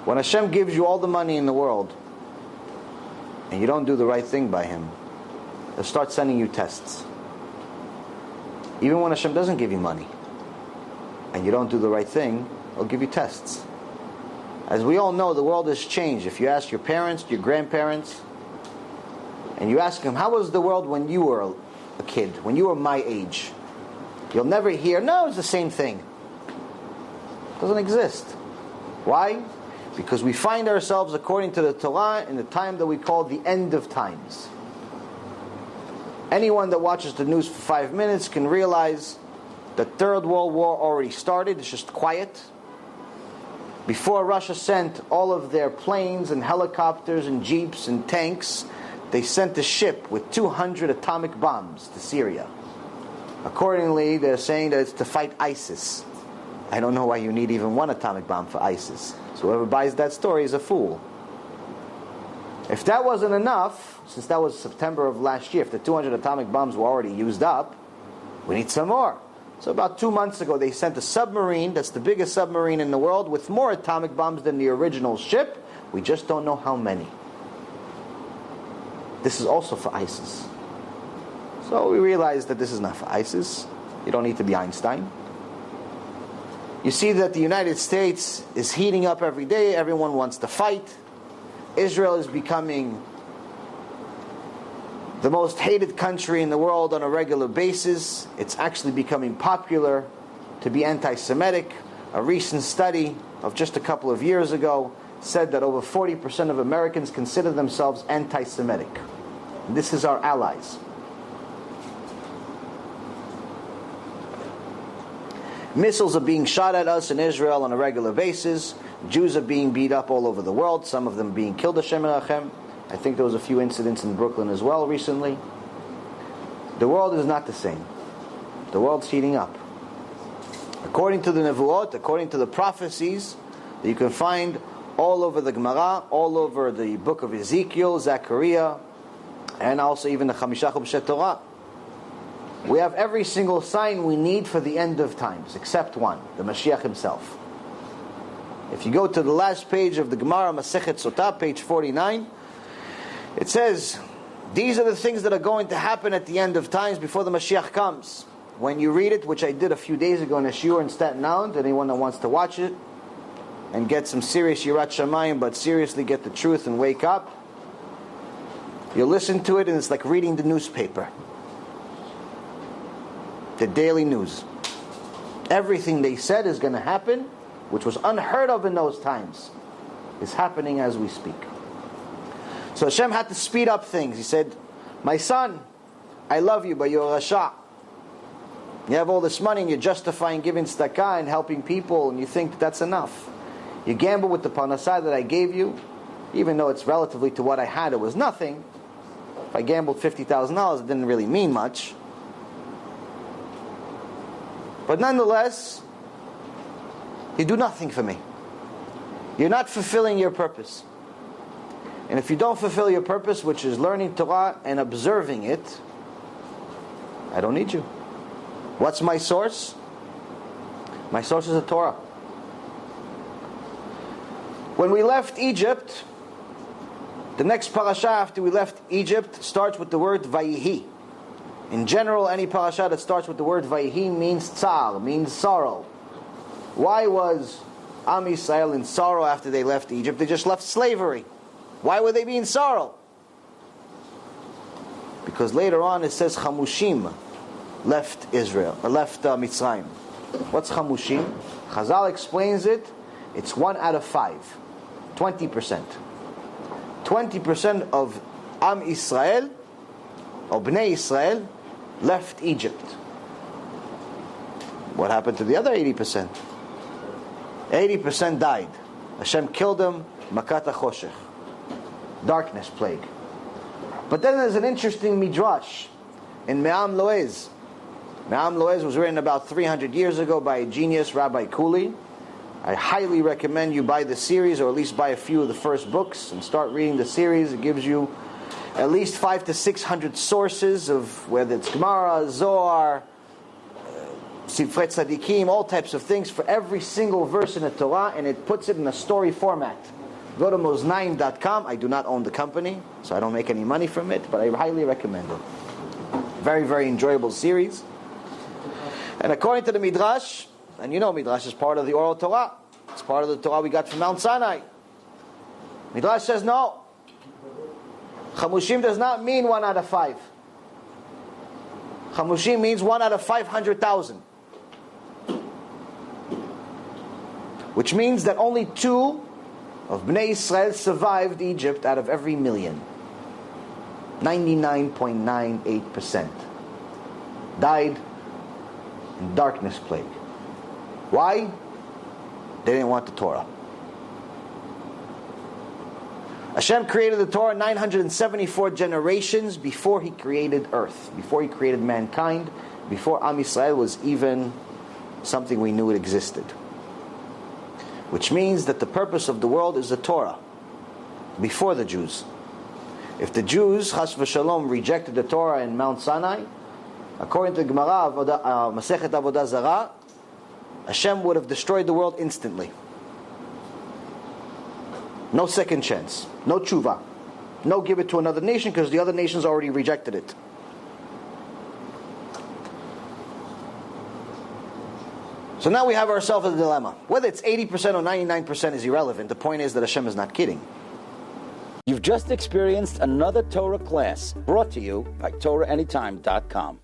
When Hashem gives you all the money in the world, and you don't do the right thing by Him, He'll start sending you tests. Even when Hashem doesn't give you money, and you don't do the right thing, He'll give you tests. As we all know, the world has changed. If you ask your parents, your grandparents, and you ask them, how was the world when you were a kid, when you were my age? You'll never hear, no, it's the same thing. It doesn't exist. Why? Because we find ourselves, according to the Torah, in the time that we call the end of times. Anyone that watches the news for 5 minutes can realize the Third World War already started. It's just quiet. Before Russia sent all of their planes and helicopters and jeeps and tanks, they sent a ship with 200 atomic bombs to Syria. Accordingly, they're saying that it's to fight ISIS. I don't know why you need even one atomic bomb for ISIS. So whoever buys that story is a fool. If that wasn't enough, since that was September of last year, if the 200 atomic bombs were already used up, we need some more. So about 2 months ago, they sent a submarine, that's the biggest submarine in the world, with more atomic bombs than the original ship. We just don't know how many. This is also for ISIS. So we realized that this is not for ISIS. You don't need to be Einstein. You see that the United States is heating up every day. Everyone wants to fight. Israel is becoming the most hated country in the world on a regular basis. It's actually becoming popular to be anti-Semitic. A recent study of just a couple of years ago said that over 40% of Americans consider themselves anti-Semitic. This is our allies. Missiles are being shot at us in Israel on a regular basis. Jews are being beat up all over the world, some of them being killed, HaShem Erachem. I think there was a few incidents in Brooklyn as well recently. The world is not the same. The world's heating up. According to the Nevuot, according to the prophecies that you can find all over the Gemara, all over the book of Ezekiel, Zechariah, and also even the Chamisha Chubshet Torah, we have every single sign we need for the end of times, except one, the Mashiach himself. If you go to the last page of the Gemara, Masechet Sotah, page 49, it says, these are the things that are going to happen at the end of times before the Mashiach comes. When you read it, which I did a few days ago in a Shiur in Staten Island, anyone that wants to watch it and get some serious Yirat Shamayim, but seriously get the truth and wake up, you listen to it and it's like reading the newspaper. The daily news. Everything they said is going to happen, which was unheard of in those times, is happening as we speak. So Hashem had to speed up things. He said, my son, I love you, but you're a Rasha. You have all this money and you're justifying giving tzedakah and helping people, and you think that that's enough. You gamble with the parnasah that I gave you, even though it's relatively to what I had, it was nothing. If I gambled $50,000, it didn't really mean much. But nonetheless, you do nothing for me. You're not fulfilling your purpose. And if you don't fulfill your purpose, which is learning Torah and observing it, I don't need you. What's my source? My source is the Torah. When we left Egypt, the next parasha after we left Egypt starts with the word Vayihi. In general, any parasha that starts with the word Vayihi means tsar, means sorrow. Why was Am Yisrael in sorrow after they left Egypt? They just left slavery. Why would they be in sorrow? Because later on it says Chamushim left Mitzrayim. What's Chamushim? Chazal explains it. It's 1 out of 5. 20%. 20% of Am Yisrael, or Bnei Yisrael, left Egypt. What happened to the other 80%? 80% died. Hashem killed them, Makat HaChoshech. Darkness plague. But then there's an interesting midrash in Me'am Loez. Me'am Loez was written about 300 years ago by a genius, Rabbi Kuli. I highly recommend you buy the series, or at least buy a few of the first books and start reading the series. It gives you at least 500 to 600 sources of whether it's Gemara, Zohar, Sifrei Tzadikim, all types of things for every single verse in the Torah, and it puts it in a story format. Go to moznaim.com. I do not own the company, so I don't make any money from it, but I highly recommend it. Very, very enjoyable series. And according to the Midrash, and you know Midrash is part of the oral Torah. It's part of the Torah we got from Mount Sinai. Midrash says no. Chamushim does not mean 1 out of 5. Chamushim means 1 out of 500,000. Which means that only 2 of Bnei Israel survived Egypt out of every million. 99.98% died in darkness plague. Why? They didn't want the Torah. Hashem created the Torah 974 generations before He created earth, before He created mankind, before Am Yisrael was even something we knew it existed. Which means that the purpose of the world is the Torah, before the Jews. If the Jews, Chas v'Shalom, rejected the Torah in Mount Sinai, according to the Gemara, Masechet Avodah Zarah, Hashem would have destroyed the world instantly. No second chance. No tshuva. No give it to another nation because the other nations already rejected it. So now we have ourselves a dilemma. Whether it's 80% or 99% is irrelevant. The point is that Hashem is not kidding. You've just experienced another Torah class brought to you by TorahAnytime.com.